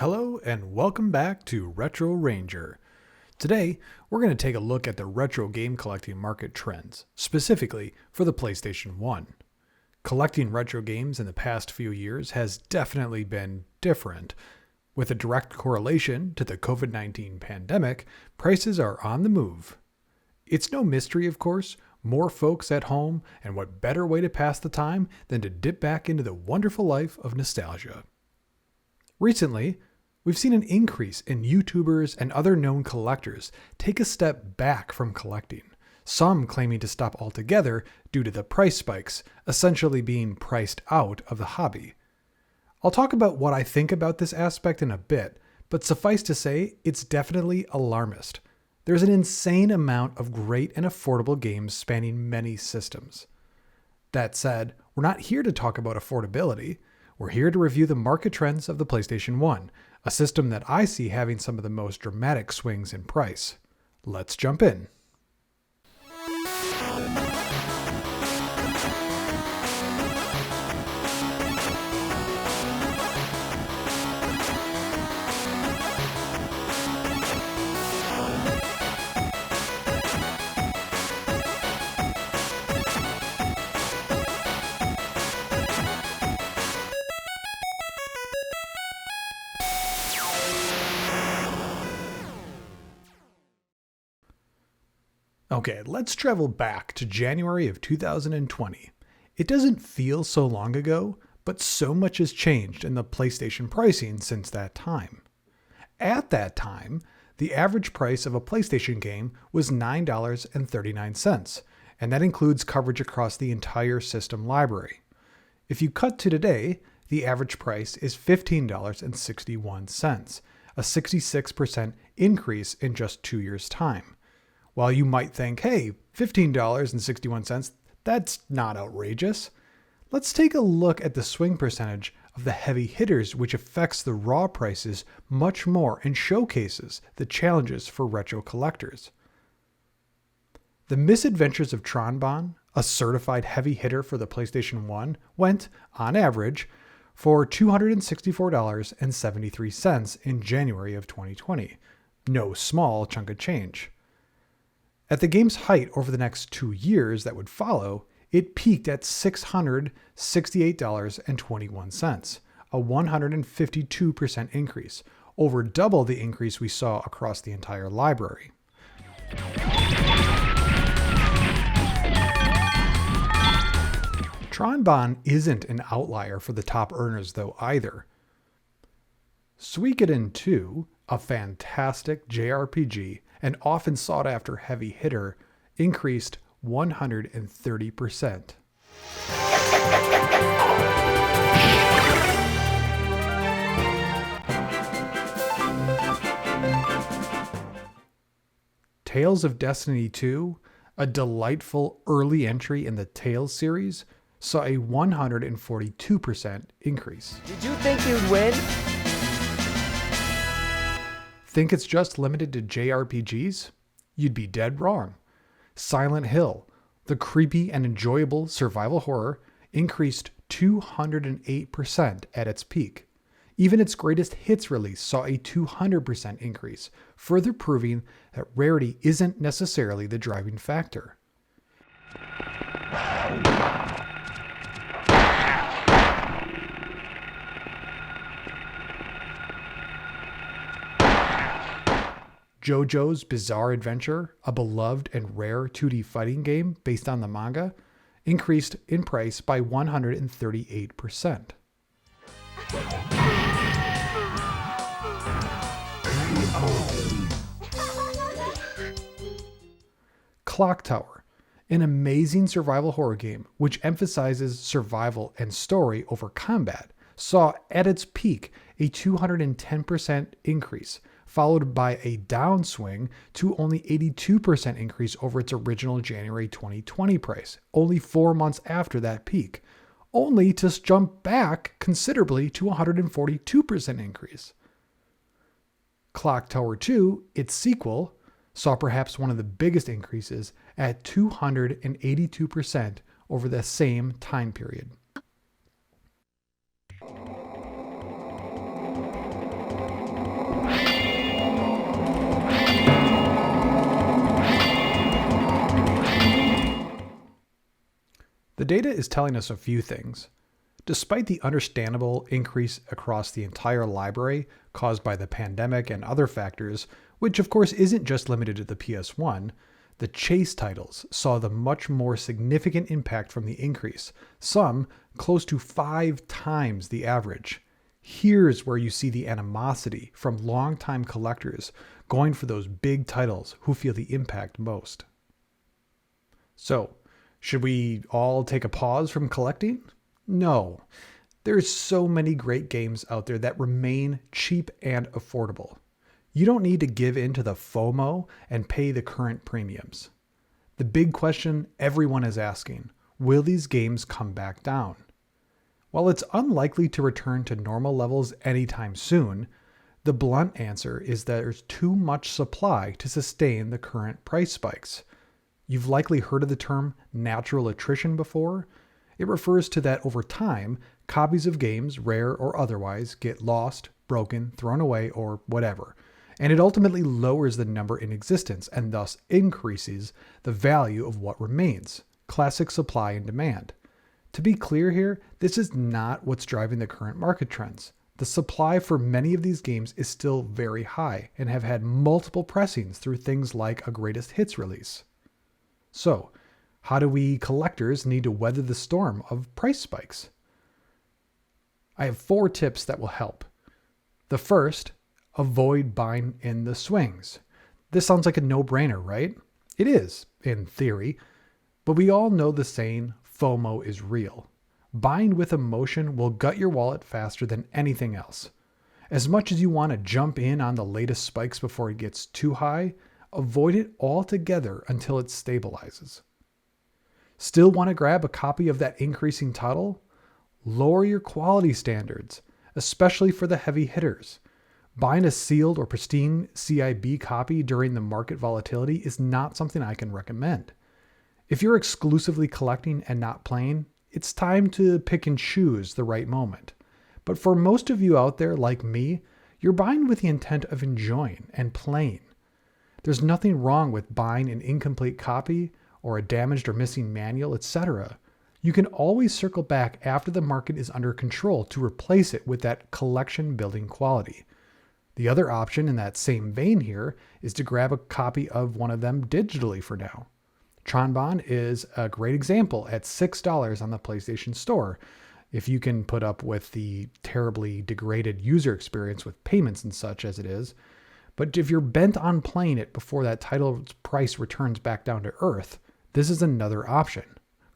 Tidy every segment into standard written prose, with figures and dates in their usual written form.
Hello and welcome back to Retro Ranger. Today, we're going to take a look at the retro game collecting market trends, specifically for the PlayStation 1. Collecting retro games in the past few years has definitely been different. With a direct correlation to the COVID-19 pandemic, prices are on the move. It's no mystery, of course, more folks at home, and what better way to pass the time than to dip back into the wonderful life of nostalgia. Recently, we've seen an increase in YouTubers and other known collectors take a step back from collecting, some claiming to stop altogether due to the price spikes, essentially being priced out of the hobby. I'll talk about what I think about this aspect in a bit, but suffice to say, it's definitely alarmist. There's an insane amount of great and affordable games spanning many systems. That said, we're not here to talk about affordability. We're here to review the market trends of the PlayStation 1, a system that I see having some of the most dramatic swings in price. Let's jump in. Okay, let's travel back to January of 2020. It doesn't feel so long ago, but so much has changed in the PlayStation pricing since that time. At that time, the average price of a PlayStation game was $9.39, and that includes coverage across the entire system library. If you cut to today, the average price is $15.61, a 66% increase in just 2 years' time. While you might think, hey, $15.61, that's not outrageous. Let's take a look at the swing percentage of the heavy hitters, which affects the raw prices much more and showcases the challenges for retro collectors. The Misadventures of Tron, Bonne, a certified heavy hitter for the PlayStation 1, went, on average, for $264.73 in January of 2020. No small chunk of change. At the game's height over the next 2 years that would follow, it peaked at $668.21, a 152% increase, over double the increase we saw across the entire library. Tron Bonne isn't an outlier for the top earners though either. Suikoden II, a fantastic JRPG and often sought after heavy hitter, increased 130%. Tales of Destiny 2, a delightful early entry in the Tales series, saw a 142% increase. Did you think you'd win? Think it's just limited to JRPGs? You'd be dead wrong. Silent Hill, the creepy and enjoyable survival horror, increased 208% at its peak. Even its greatest hits release saw a 200% increase, further proving that rarity isn't necessarily the driving factor. Jojo's Bizarre Adventure, a beloved and rare 2D fighting game based on the manga, increased in price by 138%. Clock Tower, an amazing survival horror game which emphasizes survival and story over combat, saw at its peak a 210% increase, followed by a downswing to only 82% increase over its original January 2020 price, only 4 months after that peak, only to jump back considerably to 142% increase. Clock Tower 2, its sequel, saw perhaps one of the biggest increases at 282% over the same time period. The data is telling us a few things. Despite the understandable increase across the entire library caused by the pandemic and other factors, which of course isn't just limited to the PS1, the chase titles saw the much more significant impact from the increase, some close to 5 times the average. Here's where you see the animosity from longtime collectors going for those big titles who feel the impact most. So, should we all take a pause from collecting? No. There's so many great games out there that remain cheap and affordable. You don't need to give in to the FOMO and pay the current premiums. The big question everyone is asking, will these games come back down? While it's unlikely to return to normal levels anytime soon, the blunt answer is that there's too much supply to sustain the current price spikes. You've likely heard of the term natural attrition before. It refers to that over time, copies of games, rare or otherwise, get lost, broken, thrown away, or whatever. And it ultimately lowers the number in existence and thus increases the value of what remains. Classic supply and demand. To be clear here, this is not what's driving the current market trends. The supply for many of these games is still very high and have had multiple pressings through things like a greatest hits release. So, how do we collectors need to weather the storm of price spikes? I have 4 tips that will help. The first, avoid buying in the swings. This sounds like a no-brainer, right? It is, in theory, but we all know the saying, FOMO is real. Buying with emotion will gut your wallet faster than anything else. As much as you want to jump in on the latest spikes before it gets too high, avoid it altogether until it stabilizes. Still want to grab a copy of that increasing title? Lower your quality standards, especially for the heavy hitters. Buying a sealed or pristine CIB copy during the market volatility is not something I can recommend. If you're exclusively collecting and not playing, it's time to pick and choose the right moment. But for most of you out there like me, you're buying with the intent of enjoying and playing. There's nothing wrong with buying an incomplete copy or a damaged or missing manual, etc. You can always circle back after the market is under control to replace it with that collection building quality. The other option in that same vein here is to grab a copy of one of them digitally for now. Tron Bonne is a great example at $6 on the PlayStation Store. If you can put up with the terribly degraded user experience with payments and such as it is. But if you're bent on playing it before that title's price returns back down to earth, this is another option.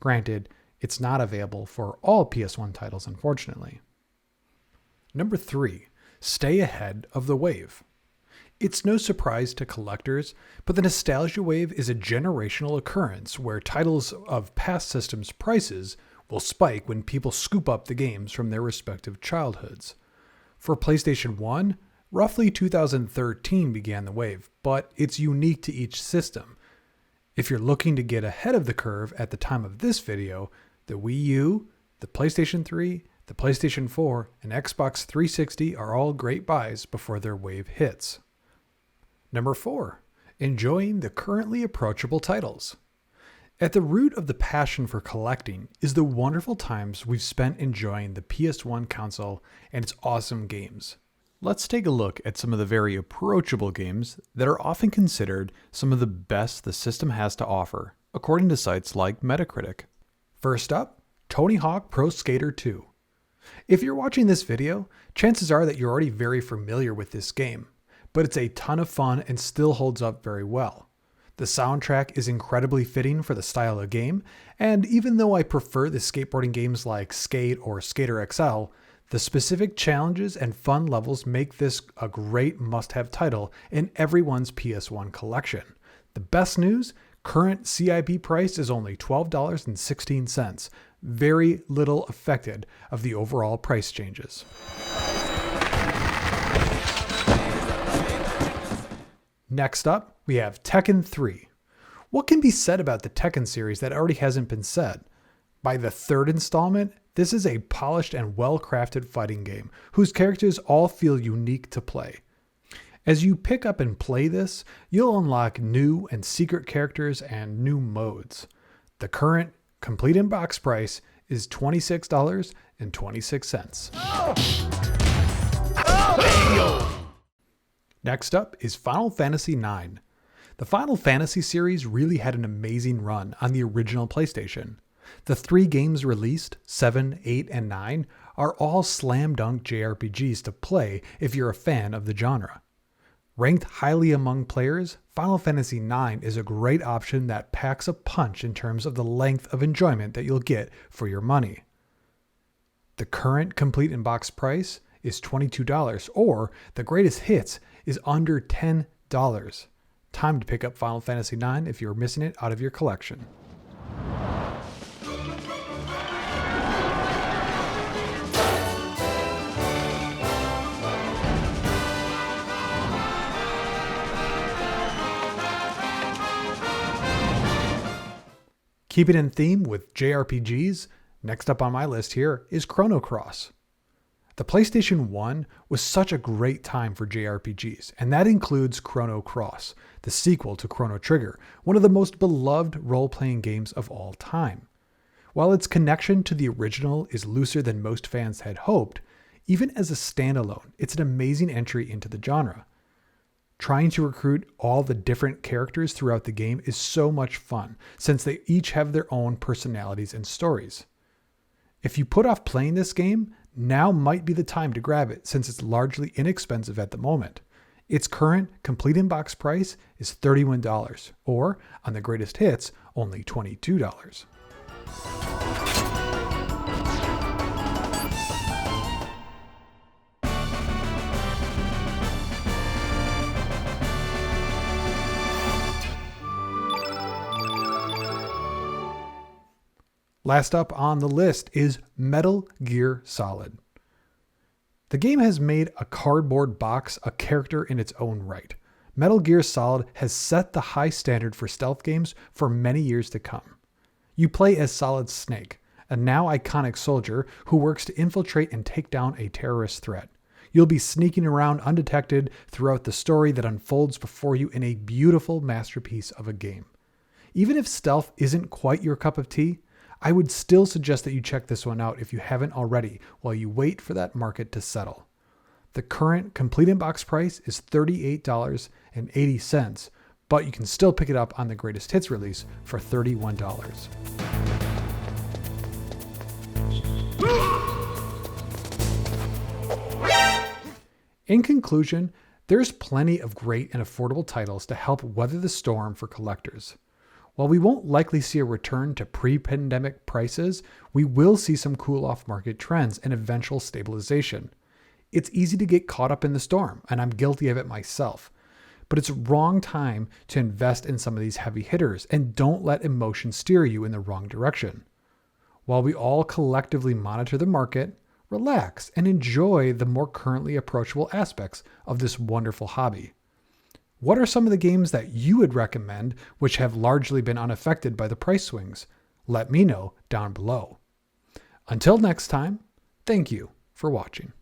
Granted, it's not available for all PS1 titles, unfortunately. Number 3, stay ahead of the wave. It's no surprise to collectors, but the nostalgia wave is a generational occurrence where titles of past systems' prices will spike when people scoop up the games from their respective childhoods. For PlayStation 1, roughly 2013 began the wave, but it's unique to each system. If you're looking to get ahead of the curve at the time of this video, the Wii U, the PlayStation 3, the PlayStation 4, and Xbox 360 are all great buys before their wave hits. Number 4, enjoying the currently approachable titles. At the root of the passion for collecting is the wonderful times we've spent enjoying the PS1 console and its awesome games. Let's take a look at some of the very approachable games that are often considered some of the best the system has to offer, according to sites like Metacritic. First up, Tony Hawk Pro Skater 2. If you're watching this video, chances are that you're already very familiar with this game, but it's a ton of fun and still holds up very well. The soundtrack is incredibly fitting for the style of game, and even though I prefer the skateboarding games like Skate or Skater XL, the specific challenges and fun levels make this a great must-have title in everyone's PS1 collection. The best news? Current CIB price is only $12.16, very little affected of the overall price changes. Next up, we have Tekken 3. What can be said about the Tekken series that already hasn't been said? By the third installment, this is a polished and well-crafted fighting game whose characters all feel unique to play. As you pick up and play this, you'll unlock new and secret characters and new modes. The current complete in box price is $26.26. Next up is Final Fantasy IX. The Final Fantasy series really had an amazing run on the original PlayStation. The 3 games released, 7, 8, and 9, are all slam dunk JRPGs to play if you're a fan of the genre. Ranked highly among players, Final Fantasy IX is a great option that packs a punch in terms of the length of enjoyment that you'll get for your money. The current complete in box price is $22, or the greatest hits is under $10. Time to pick up Final Fantasy IX if you're missing it out of your collection. Keeping in theme with JRPGs, next up on my list here is Chrono Cross. The PlayStation 1 was such a great time for JRPGs, and that includes Chrono Cross, the sequel to Chrono Trigger, one of the most beloved role-playing games of all time. While its connection to the original is looser than most fans had hoped, even as a standalone, it's an amazing entry into the genre. Trying to recruit all the different characters throughout the game is so much fun, since they each have their own personalities and stories. If you put off playing this game, now might be the time to grab it, since it's largely inexpensive at the moment. Its current complete in box price is $31, or on the greatest hits, only $22. Last up on the list is Metal Gear Solid. The game has made a cardboard box a character in its own right. Metal Gear Solid has set the high standard for stealth games for many years to come. You play as Solid Snake, a now iconic soldier who works to infiltrate and take down a terrorist threat. You'll be sneaking around undetected throughout the story that unfolds before you in a beautiful masterpiece of a game. Even if stealth isn't quite your cup of tea, I would still suggest that you check this one out if you haven't already while you wait for that market to settle. The current complete in box price is $38.80, but you can still pick it up on the greatest hits release for $31. In conclusion, there's plenty of great and affordable titles to help weather the storm for collectors. While we won't likely see a return to pre-pandemic prices, we will see some cool-off market trends and eventual stabilization. It's easy to get caught up in the storm, and I'm guilty of it myself. But it's wrong time to invest in some of these heavy hitters, and don't let emotion steer you in the wrong direction. While we all collectively monitor the market, relax and enjoy the more currently approachable aspects of this wonderful hobby. What are some of the games that you would recommend which have largely been unaffected by the price swings? Let me know down below. Until next time, thank you for watching.